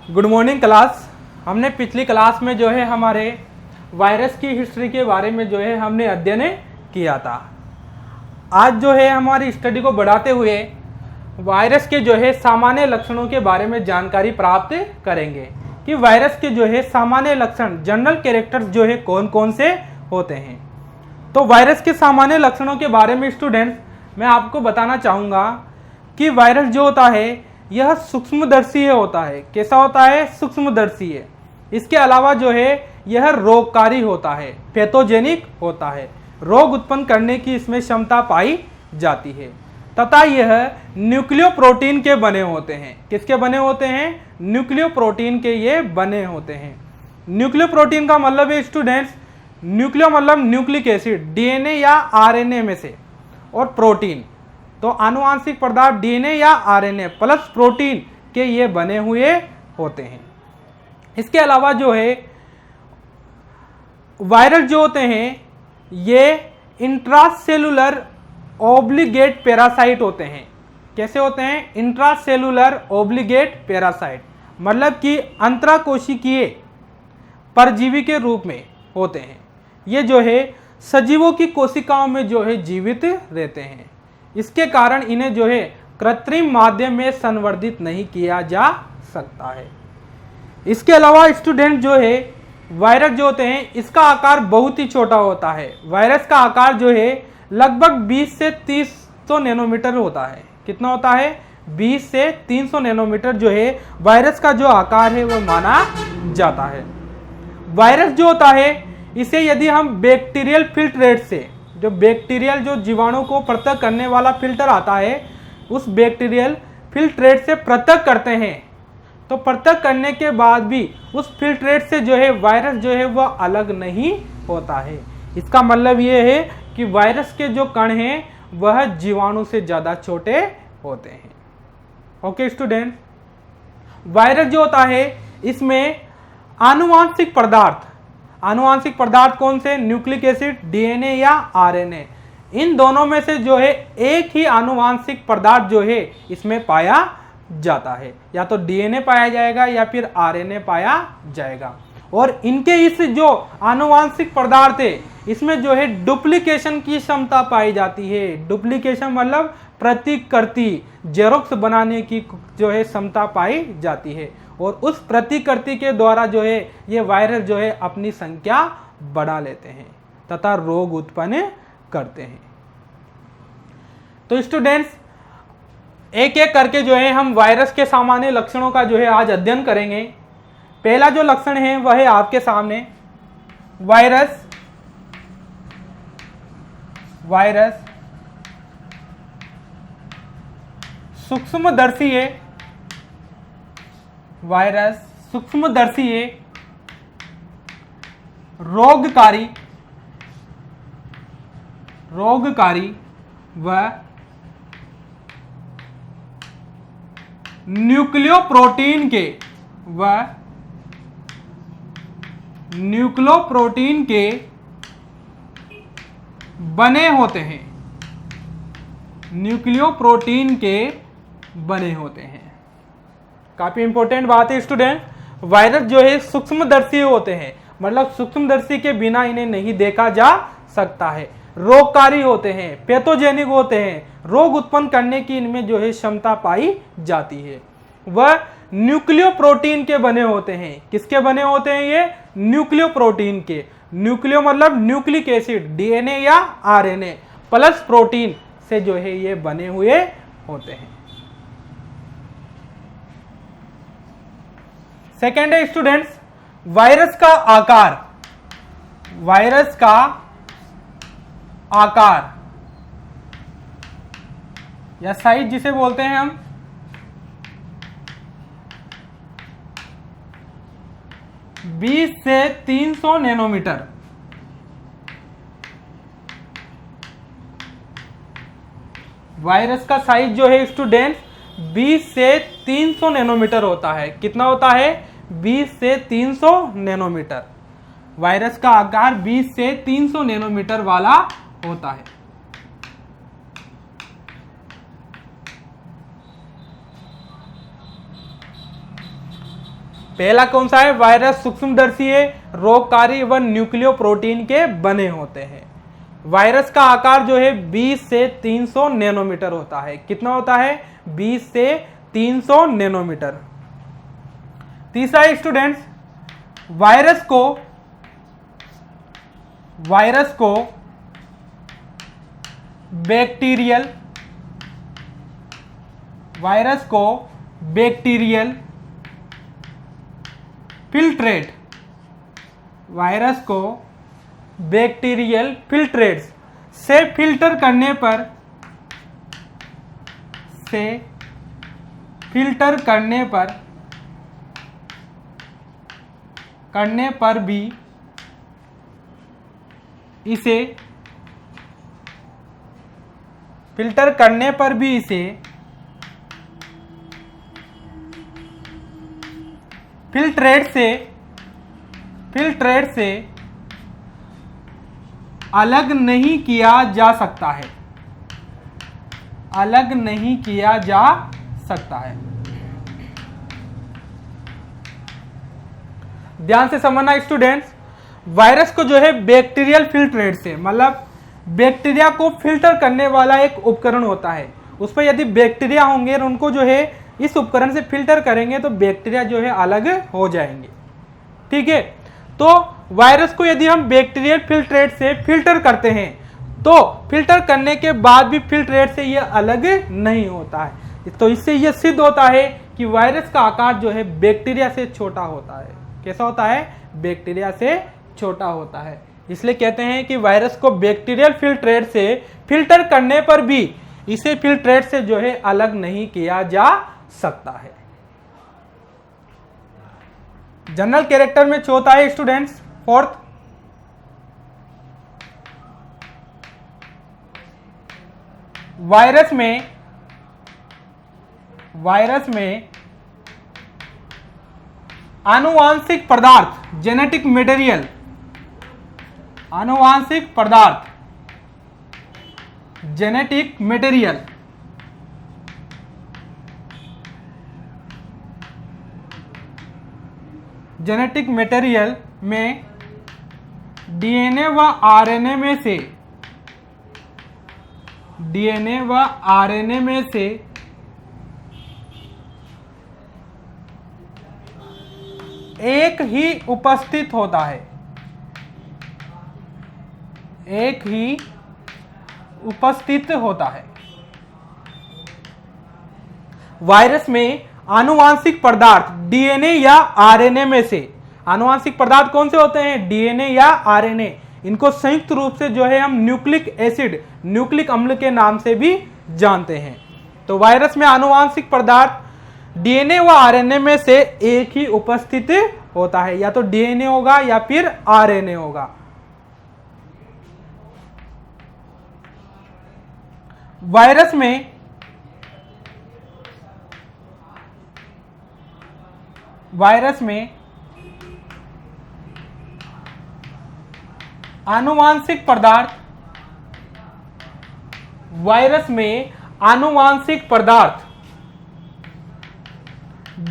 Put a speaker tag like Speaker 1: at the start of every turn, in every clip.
Speaker 1: Good morning class. हमने पिछली class में जो है हमारे वायरस की हिस्ट्री के बारे में जो है हमने अध्ययन किया था। आज जो है हमारी स्टडी को बढ़ाते हुए वायरस के जो है सामान्य लक्षणों के बारे में जानकारी प्राप्त करेंगे कि वायरस के जो है सामान्य लक्षण जनरल कैरेक्टर्स जो है कौन कौन से होते हैं। तो वायरस के सामान्य लक्षणों के बारे में स्टूडेंट्स मैं आपको बताना चाहूँगा कि वायरस जो होता है यह सूक्ष्मदर्शी होता है। कैसा होता है? सूक्ष्मदर्शी है। इसके अलावा जो है यह रोगकारी होता है, पैथोजेनिक होता है, रोग उत्पन्न करने की इसमें क्षमता पाई जाती है तथा यह न्यूक्लियोप्रोटीन के बने होते हैं। किसके बने होते हैं? न्यूक्लियोप्रोटीन के ये बने होते हैं। न्यूक्लियोप्रोटीन का मतलब है स्टूडेंट्स, न्यूक्लियो मतलब न्यूक्लिक एसिड, डीएनए या आरएनए में से, और प्रोटीन तो आनुवांशिक पदार्थ डीएनए या आरएनए प्लस प्रोटीन के ये बने हुए होते हैं। इसके अलावा जो है वायरस जो होते हैं ये इंट्रासेलुलर ऑब्लिगेट पैरासाइट होते हैं। कैसे होते हैं? इंट्रासेलुलर ऑब्लिगेट पैरासाइट मतलब कि अंतराकोशिकीय परजीवी के रूप में होते हैं। ये जो है सजीवों की कोशिकाओं में जो है जीवित रहते हैं। इसके कारण इन्हें जो है कृत्रिम माध्यम में संवर्धित नहीं किया जा सकता है। इसके अलावा स्टूडेंट जो है वायरस जो होते हैं इसका आकार बहुत ही छोटा होता है। वायरस का आकार जो है लगभग 20 से 300 नैनोमीटर होता है। कितना होता है? 20 से 300 नैनोमीटर जो है वायरस का जो आकार है वो माना जाता है। वायरस जो होता है इसे यदि हम बैक्टीरियल फिल्ट्रेट से, जो बैक्टीरियल जो जीवाणु को पृथक करने वाला फिल्टर आता है, उस बैक्टीरियल फिल्ट्रेट से पृथक करते हैं तो पृथक करने के बाद भी उस फिल्ट्रेट से जो है वायरस जो है वह अलग नहीं होता है। इसका मतलब ये है कि वायरस के जो कण हैं वह जीवाणु से ज़्यादा छोटे होते हैं। ओके स्टूडेंट, वायरस जो होता है इसमें आनुवांशिक पदार्थ कौन से? न्यूक्लिक एसिड, डीएनए या आरएनए, इन दोनों में से जो है एक ही आनुवांशिक पदार्थ जो है इसमें पाया जाता है। या तो डीएनए पाया जाएगा या फिर आरएनए पाया जाएगा। और इनके इस जो आनुवांशिक पदार्थ है इसमें जो है डुप्लीकेशन की क्षमता पाई जाती है। डुप्लीकेशन मतलब प्रतिकृति, जेरोक्स बनाने की जो है क्षमता पाई जाती है और उस प्रतिकृति के द्वारा जो है ये वायरस जो है अपनी संख्या बढ़ा लेते हैं तथा रोग उत्पन्न करते हैं। तो स्टूडेंट्स एक एक करके जो है हम वायरस के सामान्य लक्षणों का जो है आज अध्ययन करेंगे। पहला जो लक्षण है वह है आपके सामने, वायरस सूक्ष्मदर्शी है। वायरस सूक्ष्मदर्शी है, रोगकारी व न्यूक्लियोप्रोटीन के बने होते हैं। न्यूक्लियोप्रोटीन के बने होते हैं। काफी इंपॉर्टेंट बात है स्टूडेंट। वायरस जो है सूक्ष्मदर्शी होते हैं मतलब सूक्ष्मदर्शी के बिना इन्हें नहीं देखा जा सकता है। रोगकारी होते हैं, पैथोजेनिक होते हैं, रोग उत्पन्न करने की इनमें जो है क्षमता पाई जाती है। वह न्यूक्लियोप्रोटीन के बने होते हैं। किसके बने होते हैं ये? न्यूक्लियोप्रोटीन के। न्यूक्लियो मतलब न्यूक्लिक एसिड, डीएनए या आरएनए प्लस प्रोटीन से जो है ये बने हुए होते हैं। सेकेंड है स्टूडेंट्स वायरस का आकार या साइज जिसे बोलते हैं हम, बीस से 300 नैनोमीटर। वायरस का साइज जो है स्टूडेंट्स 20 से 300 नैनोमीटर होता है। कितना होता है? 20 से 300 नैनोमीटर। वायरस का आकार 20 से 300 नैनोमीटर वाला होता है। पहला कौन सा है, वायरस सूक्ष्मदर्शी है, रोगकारी व न्यूक्लियो प्रोटीन के बने होते हैं। वायरस का आकार जो है 20 से 300 नैनोमीटर होता है। कितना होता है, 20 से 300 नैनोमीटर। तीसरा है स्टूडेंट्स, वायरस को बैक्टीरियल फिल्ट्रेट्स से फिल्टर करने पर भी इसे फिल्ट्रेट से अलग नहीं किया जा सकता है। ध्यान से समझना स्टूडेंट्स, वायरस को जो है बैक्टीरियल फिल्ट्रेट से, मतलब बैक्टीरिया को फिल्टर करने वाला एक उपकरण होता है। उस पर यदि बैक्टीरिया होंगे और उनको जो है इस उपकरण से फिल्टर करेंगे तो बैक्टीरिया जो है अलग हो जाएंगे। ठीक है, तो वायरस को यदि हम बैक्टीरियल फिल्ट्रेट से फिल्टर करते हैं तो फिल्टर करने के बाद भी फिल्ट्रेट से ये अलग नहीं होता है। तो इससे यह सिद्ध होता है कि वायरस का आकार जो है बैक्टीरिया से छोटा होता है। कैसा होता है, बैक्टीरिया से छोटा होता है। इसलिए कहते हैं कि वायरस को बैक्टीरियल फिल्ट्रेट से फिल्टर करने पर भी इसे फिल्ट्रेट से जो है अलग नहीं किया जा सकता है। जनरल कैरेक्टर में चौथा है स्टूडेंट्स, फोर्थ, वायरस में आनुवांशिक पदार्थ जेनेटिक मटेरियल में डीएनए व आरएनए में से एक ही उपस्थित होता है। वायरस में आनुवांशिक पदार्थ डीएनए या आरएनए में से, आनुवांशिक पदार्थ कौन से होते हैं, डीएनए या आरएनए, इनको संयुक्त रूप से जो है हम न्यूक्लिक अम्ल के नाम से भी जानते हैं। तो वायरस में आनुवांशिक पदार्थ डीएनए व आरएनए में से एक ही उपस्थित होता है, या तो डीएनए होगा या फिर आरएनए होगा। वायरस में आनुवांशिक पदार्थ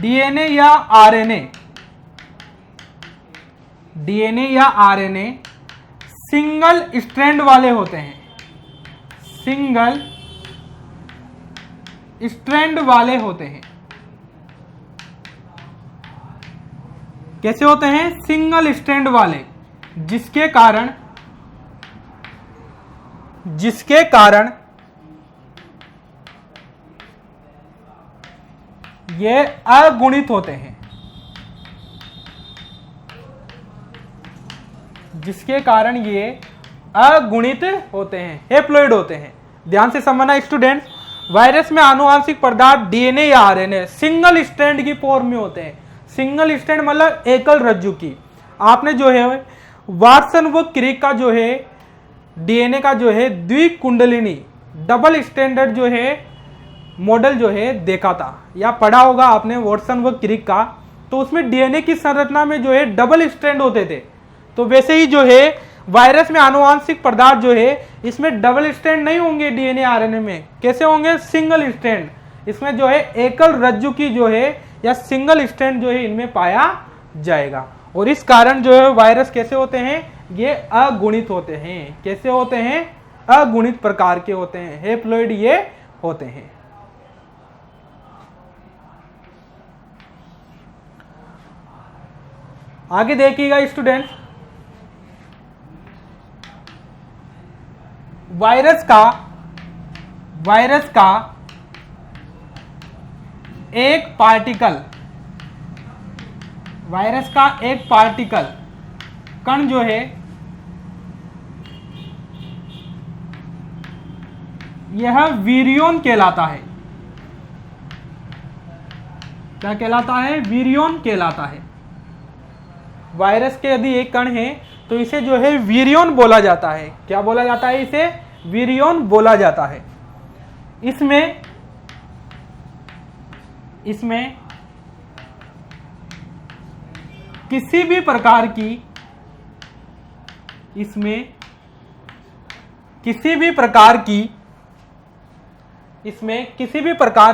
Speaker 1: डीएनए या आरएनए सिंगल स्ट्रैंड वाले होते हैं। कैसे होते हैं, सिंगल स्ट्रैंड वाले, जिसके कारण ये अगुणित होते हैं। हैप्लॉइड होते हैं। ध्यान से समझना स्टूडेंट्स, वायरस में आनुवांशिक पदार्थ डीएनए या आरएनए सिंगल स्ट्रैंड की फॉर्म में होते हैं। सिंगल स्ट्रैंड मतलब एकल रज्जु की। आपने जो है वाटसन व क्रिक का जो है डीएनए का जो है द्विकुंडलिनी डबल स्टैंडर्ड जो है मॉडल जो है देखा था या पढ़ा होगा आपने वाटसन व क्रिक का। तो उसमें डीएनए की संरचना में जो है डबल स्ट्रैंड होते थे। तो वैसे ही जो है वायरस में आनुवांशिक पदार्थ जो है इसमें डबल स्ट्रैंड नहीं होंगे डीएनए आरएनए में। कैसे होंगे, सिंगल स्ट्रैंड। इसमें जो है एकल रज्जु की जो है या सिंगल स्ट्रैंड जो है इनमें पाया जाएगा। और इस कारण जो है वायरस कैसे होते हैं, ये अगुणित होते हैं। कैसे होते हैं, अगुणित प्रकार के होते हैं, हैप्लॉइड ये होते हैं। आगे देखिएगा स्टूडेंट्स, वायरस का एक पार्टिकल कण जो है यह विरियन कहलाता है। क्या कहलाता है, विरियन कहलाता है। वायरस के यदि एक कण है तो इसे जो है विरियन बोला जाता है। क्या बोला जाता है, इसे विरियन बोला जाता है। इसमें किसी भी प्रकार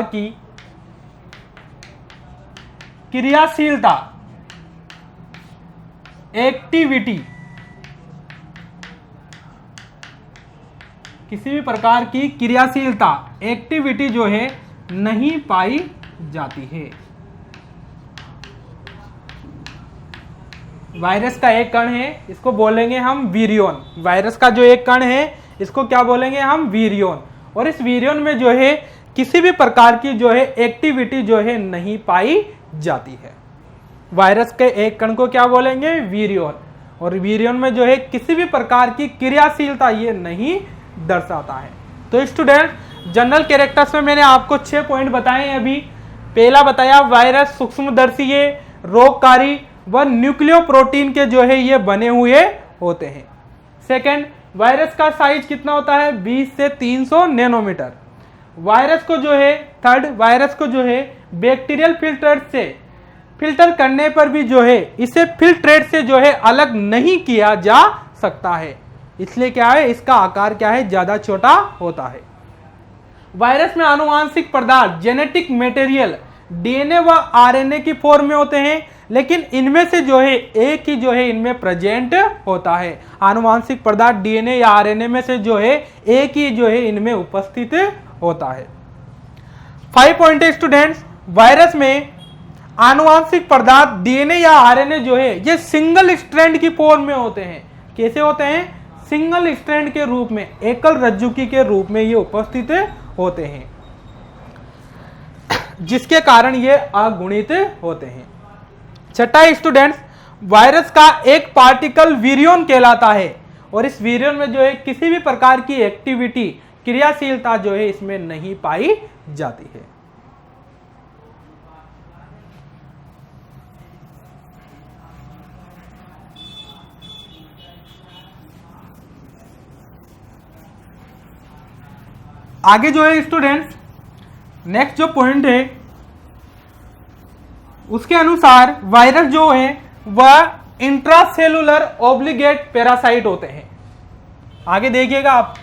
Speaker 1: की क्रियाशीलता, एक्टिविटी, किसी भी प्रकार की क्रियाशीलता, एक्टिविटी जो है नहीं पाई जाती है। वायरस का एक कण है, इसको बोलेंगे हम विरियन। वायरस का जो एक कण है इसको क्या बोलेंगे हम, विरियन। और इस विरियन में जो है किसी भी प्रकार की जो है एक्टिविटी जो है नहीं पाई जाती है। वायरस के एक कण को क्या बोलेंगे, विरियन। और विरियन में जो है किसी भी प्रकार की क्रियाशीलता ये नहीं दर्शाता है। तो स्टूडेंट, जनरल कैरेक्टर्स में मैंने आपको 6 पॉइंट बताए हैं अभी। पहला बताया, वायरस सूक्ष्मदर्शी है, रोगकारी व न्यूक्लियोप्रोटीन के जो है ये बने हुए होते हैं। सेकंड, वायरस का साइज कितना होता है, 20 से 300 नैनोमीटर। वायरस को जो है, थर्ड, वायरस को जो है बैक्टीरियल फिल्टर करने पर भी जो है इसे फिल्ट्रेट से जो है अलग नहीं किया जा सकता है। इसलिए क्या है, इसका आकार क्या है, ज्यादा छोटा होता है। वायरस में आनुवांशिक पदार्थ, जेनेटिक मटेरियल डीएनए व आरएनए की फॉर्म में होते हैं, लेकिन इनमें से जो है एक ही जो है इनमें प्रेजेंट होता है। आनुवांशिक पदार्थ डीएनए या आरएनए में से जो है एक ही जो है इनमें उपस्थित होता है। 5 पॉइंट है स्टूडेंट्स, वायरस में आनुवांशिक पदार्थ डीएनए या आरएनए जो है ये सिंगल स्ट्रैंड की फॉर्म में होते हैं। कैसे होते हैं, सिंगल स्ट्रैंड के रूप में, एकल रज्जुकी के रूप में ये उपस्थित होते हैं, जिसके कारण ये अगुणित होते हैं। छठा स्टूडेंट्स, वायरस का एक पार्टिकल विरियन कहलाता है। और इस विरियन में जो है किसी भी प्रकार की एक्टिविटी, क्रियाशीलता जो है इसमें नहीं पाई जाती है। आगे जो है स्टूडेंट्स, नेक्स्ट जो पॉइंट है उसके अनुसार वायरस जो है वह इंट्रासेलुलर ऑब्लिगेट पैरासाइट होते हैं। आगे देखिएगा आप,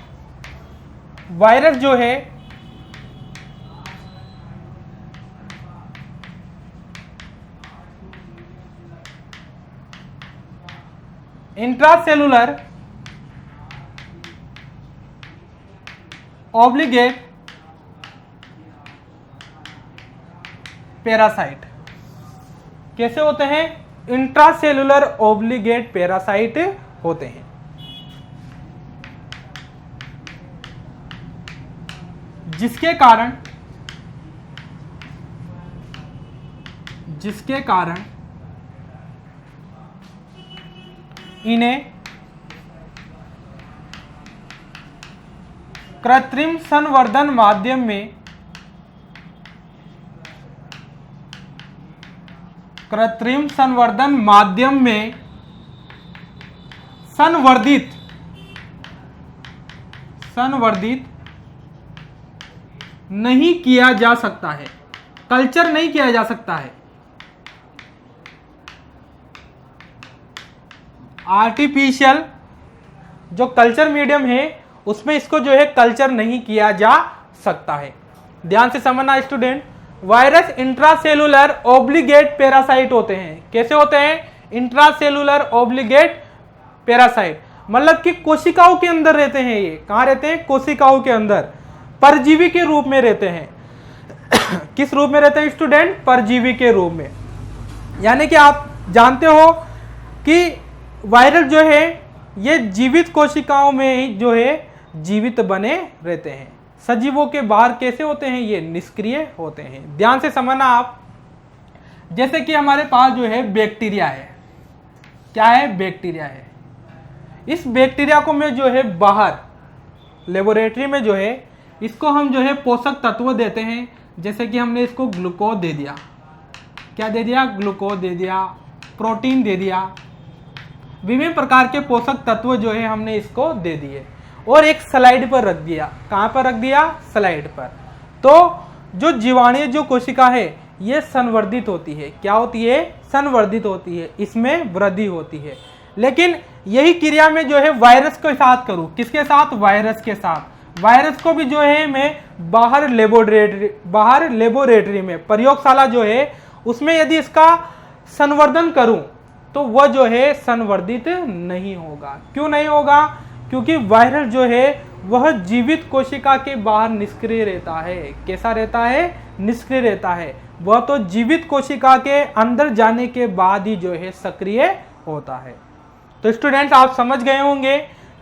Speaker 1: वायरस जो है इंट्रासेलुलर ऑब्लिगेट पैरासाइट कैसे होते हैं, इंट्रासेलुलर ऑब्लिगेट पैरासाइट होते हैं। जिसके कारण इन्हें कृत्रिम संवर्धन माध्यम में संवर्धित नहीं किया जा सकता है, कल्चर नहीं किया जा सकता है। आर्टिफिशियल जो कल्चर मीडियम है उसमें इसको जो है कल्चर नहीं किया जा सकता है। ध्यान से समझना student, virus intracellular obligate parasite होते हैं। कैसे होते हैं? इंट्रासेलुलर ऑब्लिगेट पैरासाइट, मतलब कि कोशिकाओं के अंदर रहते हैं। ये कहाँ रहते हैं? कोशिकाओं के अंदर, परजीवी के रूप में रहते हैं। किस रूप में रहते हैं स्टूडेंट? परजीवी के रूप में। यानी कि आप जानते हो कि वायरस जो है ये जीवित कोशिकाओं में ही जो है जीवित बने रहते हैं। सजीवों के बाहर कैसे होते हैं? ये निष्क्रिय होते हैं। ध्यान से समझना आप, जैसे कि हमारे पास जो है बैक्टीरिया है। क्या है? बैक्टीरिया है। इस बैक्टीरिया को मैं जो है बाहर लेबोरेटरी में जो है इसको हम जो है पोषक तत्व देते हैं। जैसे कि हमने इसको ग्लूकोज दे दिया। क्या दे दिया? ग्लूकोज दे दिया, प्रोटीन दे दिया, विभिन्न प्रकार के पोषक तत्व जो है हमने इसको दे दिए और एक स्लाइड पर रख दिया। कहाँ पर रख दिया? स्लाइड पर। तो जो जीवाणु जो कोशिका है ये संवर्धित होती है। क्या होती है? संवर्धित होती है, इसमें वृद्धि होती है। लेकिन यही क्रिया में जो है वायरस के साथ करूं। किसके साथ? वायरस के साथ। वायरस को भी जो है मैं बाहर लेबोरेटरी में, प्रयोगशाला जो है उसमें यदि इसका संवर्धन करूं तो वह जो है संवर्धित नहीं होगा। क्यों नहीं होगा? क्योंकि वायरस जो है वह जीवित कोशिका के बाहर निष्क्रिय रहता है। कैसा रहता है? निष्क्रिय रहता है। वह तो जीवित कोशिका के अंदर जाने के बाद ही जो है सक्रिय होता है। तो स्टूडेंट्स आप समझ गए होंगे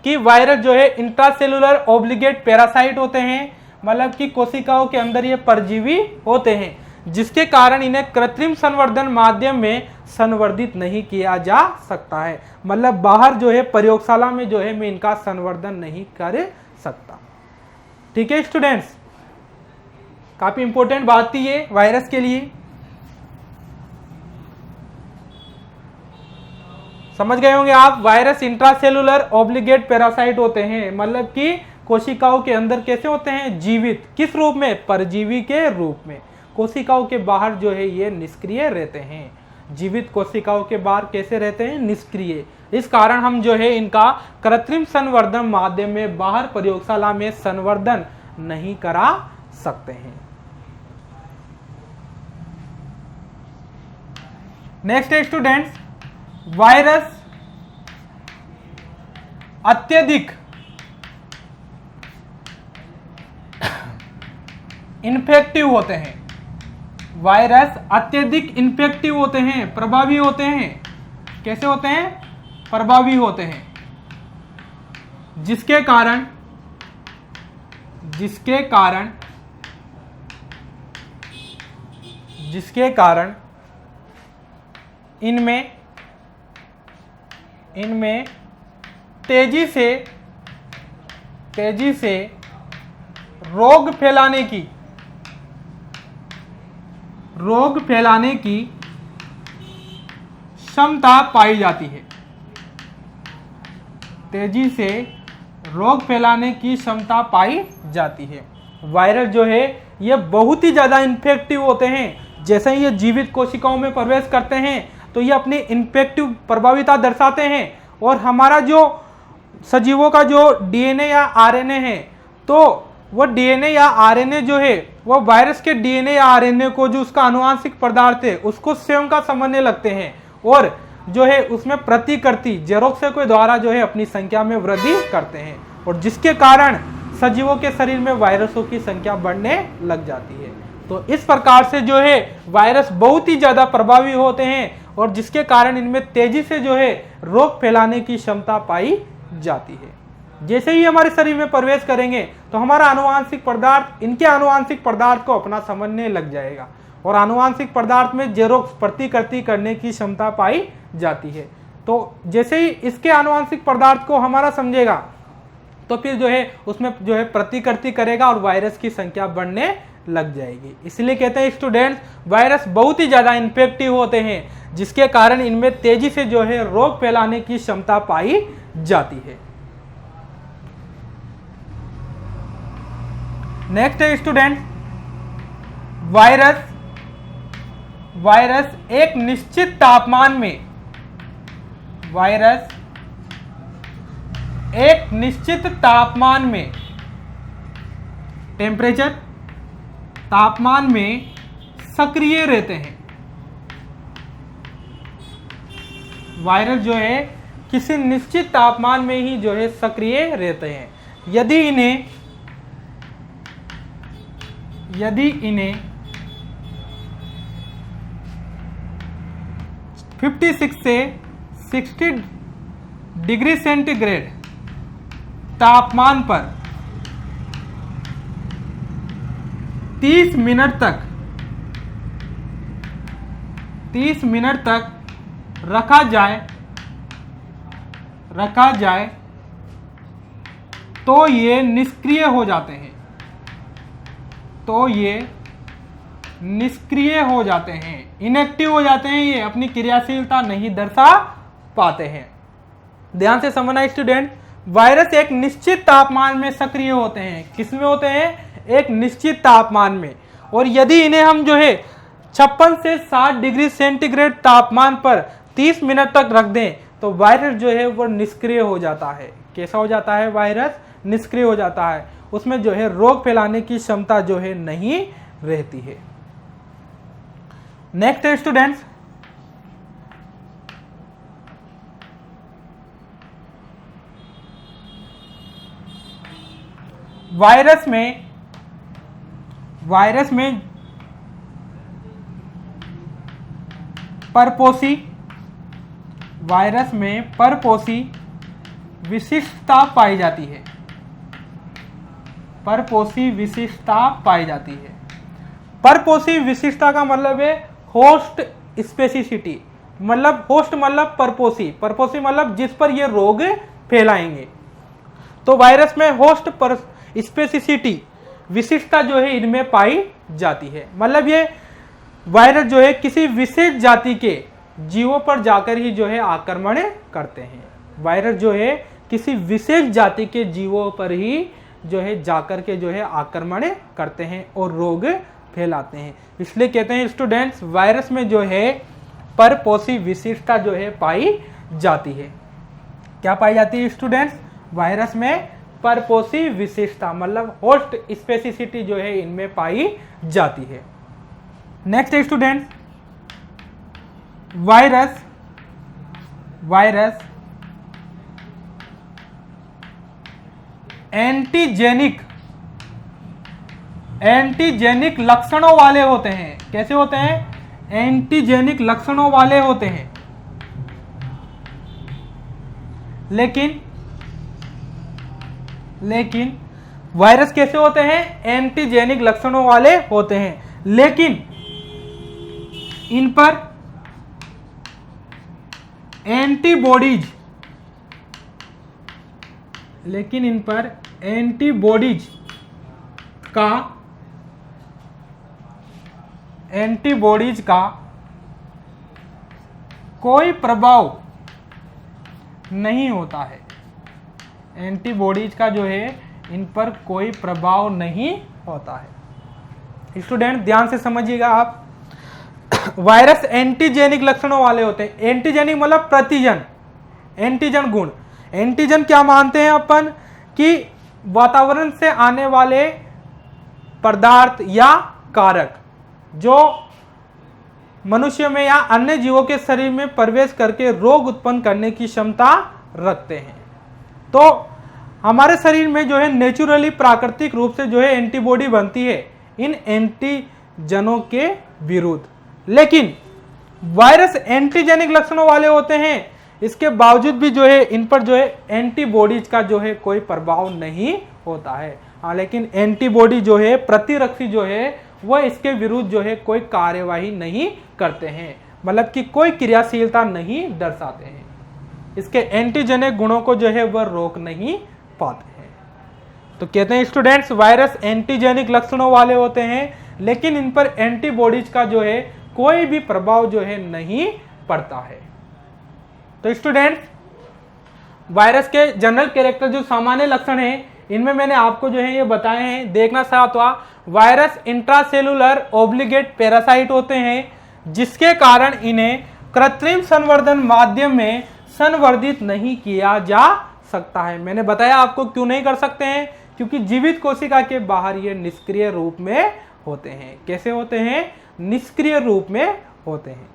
Speaker 1: कि वायरस जो है इंट्रासेलुलर ऑब्लिगेट पैरासाइट होते हैं, मतलब कि कोशिकाओं के अंदर ये परजीवी होते हैं, जिसके कारण इन्हें कृत्रिम संवर्धन माध्यम में संवर्धित नहीं किया जा सकता है। मतलब बाहर जो है प्रयोगशाला में जो है मैं इनका संवर्धन नहीं कर सकता। ठीक है स्टूडेंट्स, काफी इंपॉर्टेंट बात थी ये वायरस के लिए। समझ गए होंगे आप, वायरस इंट्रासेलुलर ऑब्लिगेट पैरासाइट होते हैं, मतलब कि कोशिकाओं के अंदर कैसे होते हैं? जीवित। किस रूप में? परजीवी के रूप में। कोशिकाओं के बाहर जो है ये निष्क्रिय रहते हैं। जीवित कोशिकाओं के बाहर कैसे रहते हैं? निष्क्रिय। इस कारण हम जो है इनका कृत्रिम संवर्धन माध्यम में बाहर प्रयोगशाला में संवर्धन नहीं करा सकते हैं। नेक्स्ट है स्टूडेंट्स, वायरस अत्यधिक इन्फेक्टिव होते हैं। वायरस अत्यधिक इन्फेक्टिव होते हैं, प्रभावी होते हैं। कैसे होते हैं? प्रभावी होते हैं, जिसके कारण इनमें तेजी से रोग फैलाने की क्षमता पाई जाती है। तेजी से रोग फैलाने की क्षमता पाई जाती है। वायरस जो है ये बहुत ही ज्यादा इन्फेक्टिव होते हैं। जैसे ही ये जीवित कोशिकाओं में प्रवेश करते हैं तो ये अपनी इन्फेक्टिव प्रभाविता दर्शाते हैं और हमारा जो सजीवों का जो डीएनए या आरएनए है, तो वो डीएनए या आरएनए जो है वो वायरस के डीएनए या आरएनए को, जो उसका आनुवांशिक पदार्थ है, उसको स्वयं का समझने लगते हैं और जो है उसमें प्रतिकृति जेरोक्स के द्वारा जो है अपनी संख्या में वृद्धि करते हैं, और जिसके कारण सजीवों के शरीर में वायरसों की संख्या बढ़ने लग जाती है। तो इस प्रकार से जो है वायरस बहुत ही ज्यादा प्रभावी होते हैं और जिसके कारण इनमें तेजी से जो है रोग फैलाने की क्षमता पाई जाती है। जैसे ही हमारे शरीर में प्रवेश करेंगे तो हमारा आनुवांशिक पदार्थ इनके आनुवांशिक पदार्थ को अपना समझने लग जाएगा और आनुवांशिक पदार्थ में जेरोक्स प्रतिकृति करने की क्षमता पाई जाती है। तो जैसे ही इसके आनुवांशिक पदार्थ को हमारा समझेगा तो फिर जो है उसमें जो है प्रतिकृति करेगा और वायरस की संख्या बढ़ने लग जाएगी। इसलिए कहते हैं स्टूडेंट्स, वायरस बहुत ही ज्यादा इन्फेक्टिव होते हैं, जिसके कारण इनमें तेजी से जो है रोग फैलाने की क्षमता पाई जाती है। नेक्स्ट है स्टूडेंट, वायरस एक निश्चित तापमान में टेम्परेचर तापमान में सक्रिय रहते हैं। वायरस जो है किसी निश्चित तापमान में ही जो है सक्रिय रहते हैं। यदि इन्हें 56 से 60 डिग्री सेंटीग्रेड तापमान पर 30 मिनट तक रखा जाए तो ये निष्क्रिय हो जाते हैं। इनएक्टिव हो जाते हैं, ये अपनी क्रियाशीलता नहीं दर्शा पाते हैं। ध्यान से समझना स्टूडेंट, वायरस एक निश्चित तापमान में सक्रिय होते हैं। किसमें होते हैं? एक निश्चित तापमान में। और यदि इन्हें हम जो है 56 से 60 डिग्री सेंटीग्रेड तापमान पर 30 मिनट तक रख दें तो वायरस जो है वो निष्क्रिय हो जाता है। कैसा हो जाता है? वायरस निष्क्रिय हो जाता है। उसमें जो है रोग फैलाने की क्षमता जो है नहीं रहती है। नेक्स्ट है स्टूडेंट्स, वायरस में परपोषी विशिष्टता पाई जाती है। परपोषी विशिष्टता का मतलब है होस्ट स्पेसिसिटी। मतलब होस्ट मतलब परपोषी मतलब जिस पर ये रोग फैलाएंगे। तो वायरस में होस्ट पर स्पेसिसिटी विशिष्टता जो है इनमें पाई जाती है। मतलब ये वायरस जो है किसी विशेष जाति के जीवों पर जाकर ही जो है आक्रमण करते हैं। वायरस जो है किसी विशेष जाति के जीवों पर ही जो है जाकर के जो है आक्रमण करते हैं और रोग फैलाते हैं। इसलिए कहते हैं स्टूडेंट्स, वायरस में जो है परपोषी विशिष्टता जो है पाई जाती है। क्या पाई जाती है स्टूडेंट्स? वायरस में परपोषी विशिष्टता मतलब होस्ट स्पेसिसिटी जो है इनमें पाई जाती है। नेक्स्ट है स्टूडेंट्स, वायरस एंटीजेनिक लक्षणों वाले होते हैं। कैसे होते हैं? एंटीजेनिक लक्षणों वाले होते हैं। लेकिन वायरस कैसे होते हैं? एंटीजेनिक लक्षणों वाले होते हैं, लेकिन इन पर एंटीबॉडीज का कोई प्रभाव नहीं होता है। एंटीबॉडीज का जो है इन पर कोई प्रभाव नहीं होता है। स्टूडेंट ध्यान से समझिएगा आप, वायरस एंटीजेनिक लक्षणों वाले होते हैं। एंटीजेनिक मतलब प्रतिजन, एंटीजन गुण। एंटीजन क्या मानते हैं अपन? कि वातावरण से आने वाले पदार्थ या कारक जो मनुष्य में या अन्य जीवों के शरीर में प्रवेश करके रोग उत्पन्न करने की क्षमता रखते हैं। तो हमारे शरीर में जो है नेचुरली प्राकृतिक रूप से जो है एंटीबॉडी बनती है इन एंटीजनों के विरुद्ध। लेकिन वायरस एंटीजेनिक लक्षणों वाले होते हैं, इसके बावजूद भी जो है इन पर जो है एंटीबॉडीज का जो है कोई प्रभाव नहीं होता है। हाँ, लेकिन एंटीबॉडी जो है प्रतिरक्षी जो है वह इसके विरुद्ध जो है कोई कार्यवाही नहीं करते हैं, मतलब कि कोई क्रियाशीलता नहीं दर्शाते हैं। इसके एंटीजेनिक गुणों को जो है वह रोक नहीं पाते हैं। तो कहते हैं स्टूडेंट्स, वायरस एंटीजेनिक लक्षणों वाले होते हैं, लेकिन इन पर एंटीबॉडीज का जो है कोई भी प्रभाव जो है नहीं पड़ता है। तो स्टूडेंट्स, वायरस के जनरल कैरेक्टर जो सामान्य लक्षण है इनमें मैंने आपको जो है ये बताए हैं। देखना साथ हुआ, वायरस इंट्रासेलुलर ऑब्लिगेट पैरासाइट होते हैं, जिसके कारण इन्हें कृत्रिम संवर्धन माध्यम में संवर्धित नहीं किया जा सकता है। मैंने बताया आपको क्यों नहीं कर सकते हैं, क्योंकि जीवित कोशिका के बाहर ये निष्क्रिय रूप में होते हैं। कैसे होते हैं? निष्क्रिय रूप में होते हैं।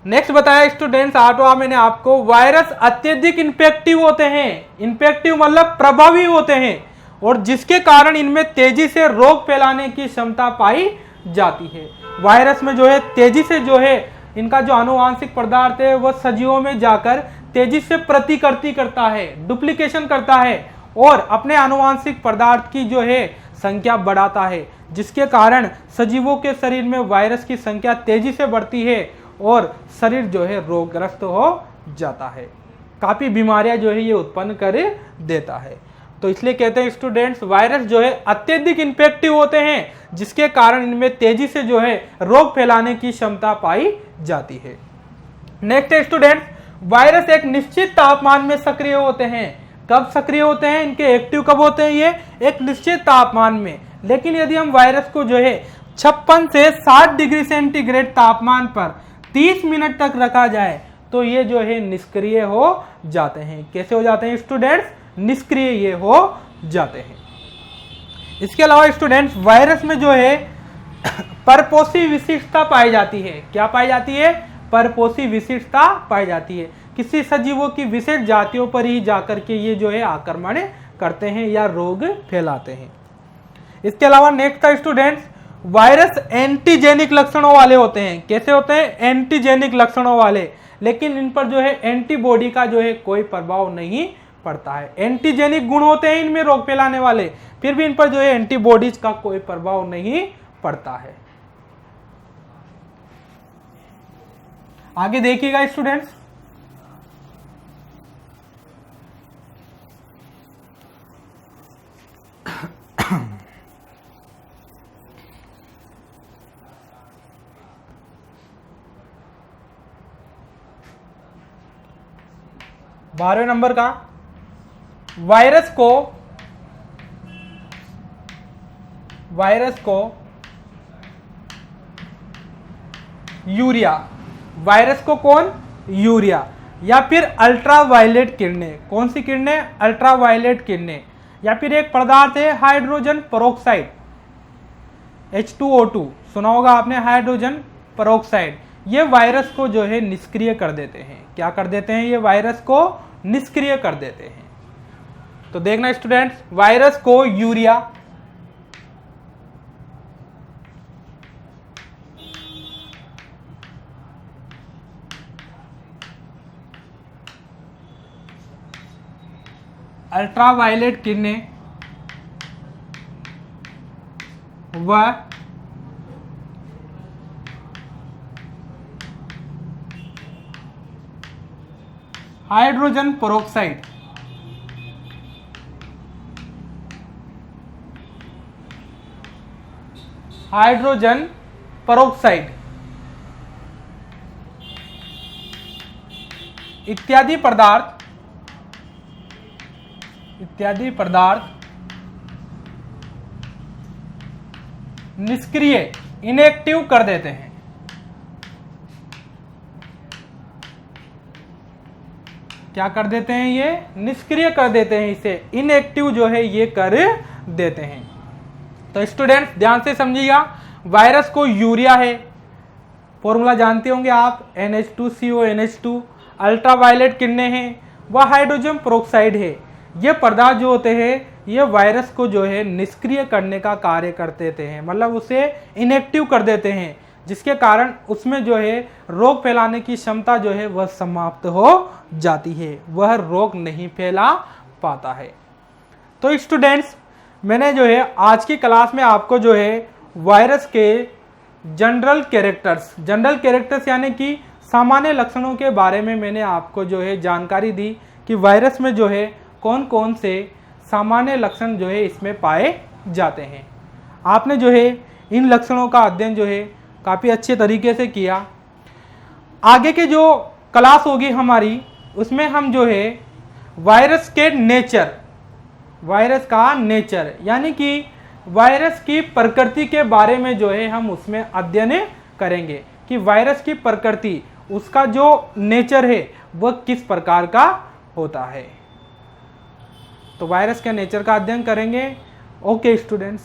Speaker 1: नेक्स्ट बताया स्टूडेंट्स, आठवां मैंने आपको, वायरस अत्यधिक इन्फेक्टिव होते हैं। इन्फेक्टिव मतलब प्रभावी होते हैं, और जिसके कारण इनमें तेजी से रोग फैलाने की क्षमता पाई जाती है। वायरस में जो है तेजी से जो है इनका जो आनुवांशिक पदार्थ है वह सजीवों में जाकर तेजी से प्रतिकृति करता है, डुप्लीकेशन करता है, और अपने आनुवांशिक पदार्थ की जो है संख्या बढ़ाता है, जिसके कारण सजीवों के शरीर में वायरस की संख्या तेजी से बढ़ती है और शरीर जो है रोगग्रस्त हो जाता है। काफ़ी बीमारियां जो है ये उत्पन्न कर देता है। तो इसलिए कहते हैं स्टूडेंट्स, वायरस जो है अत्यधिक इन्फेक्टिव होते हैं, जिसके कारण इनमें तेजी से जो है रोग फैलाने की क्षमता पाई जाती है। नेक्स्ट है स्टूडेंट्स, वायरस एक निश्चित तापमान में सक्रिय होते हैं। कब सक्रिय होते हैं? इनके एक्टिव कब होते हैं? ये एक निश्चित तापमान में। लेकिन यदि हम वायरस को जो है 56 से 60 डिग्री सेंटीग्रेड तापमान पर 30 मिनट तक रखा जाए तो ये जो है निष्क्रिय हो जाते हैं। कैसे हो जाते हैं स्टूडेंट्स? निष्क्रिय ये हो जाते हैं। इसके अलावा स्टूडेंट्स, वायरस में जो है परपोषी विशिष्टता पाई जाती है। क्या पाई जाती है? परपोषी विशिष्टता पाई जाती है। किसी सजीवों की विशेष जातियों पर ही जाकर के ये जो है आक्रमण करते हैं या रोग फैलाते हैं। इसके अलावा नेक्स्ट था स्टूडेंट्स, वायरस एंटीजेनिक लक्षणों वाले होते हैं। कैसे होते हैं? एंटीजेनिक लक्षणों वाले, लेकिन इन पर जो है एंटीबॉडी का जो है कोई प्रभाव नहीं पड़ता है। एंटीजेनिक गुण होते हैं इनमें रोग फैलाने वाले, फिर भी इन पर जो है एंटीबॉडीज का कोई प्रभाव नहीं पड़ता है। आगे देखिएगा स्टूडेंट्स, बारहवें नंबर का, वायरस को यूरिया, वायरस को कौन? यूरिया, या फिर अल्ट्रावायलेट किरणें। कौन सी किरणें? अल्ट्रावायलेट किरणें। या फिर एक पदार्थ है हाइड्रोजन पेरोक्साइड, H2O2, सुना होगा आपने, हाइड्रोजन पेरोक्साइड। ये वायरस को जो है निष्क्रिय कर देते हैं। क्या कर देते हैं? ये वायरस को निष्क्रिय कर देते हैं। तो देखना स्टूडेंट्स, वायरस को यूरिया, अल्ट्रावायलेट किरणें व हाइड्रोजन पेरोक्साइड इत्यादि पदार्थ निष्क्रिय, इनएक्टिव कर देते हैं। क्या कर देते हैं? ये निष्क्रिय कर देते हैं, इसे इनएक्टिव जो है ये कर देते हैं। तो स्टूडेंट्स ध्यान से समझिएगा, वायरस को यूरिया है, फॉर्मूला जानते होंगे आप, NH2CONH2, अल्ट्रावायलेट किरणें हैं, वह हाइड्रोजन पेरोक्साइड है। ये पदार्थ जो होते हैं ये वायरस को जो है निष्क्रिय करने का कार्य करते हैं, मतलब उसे इनएक्टिव कर देते हैं, जिसके कारण उसमें जो है रोग फैलाने की क्षमता जो है वह समाप्त हो जाती है, वह रोग नहीं फैला पाता है। तो स्टूडेंट्स मैंने जो है आज की क्लास में आपको जो है वायरस के जनरल कैरेक्टर्स यानी कि सामान्य लक्षणों के बारे में मैंने आपको जो है जानकारी दी कि वायरस में जो है कौन कौन से सामान्य लक्षण जो है इसमें पाए जाते हैं। आपने जो है इन लक्षणों का अध्ययन जो है काफ़ी अच्छे तरीके से किया। आगे के जो क्लास होगी हमारी उसमें हम जो है वायरस का नेचर यानी कि वायरस की प्रकृति के बारे में जो है हम उसमें अध्ययन करेंगे कि वायरस की प्रकृति, उसका जो नेचर है वह किस प्रकार का होता है। तो वायरस के नेचर का अध्ययन करेंगे। Okay students.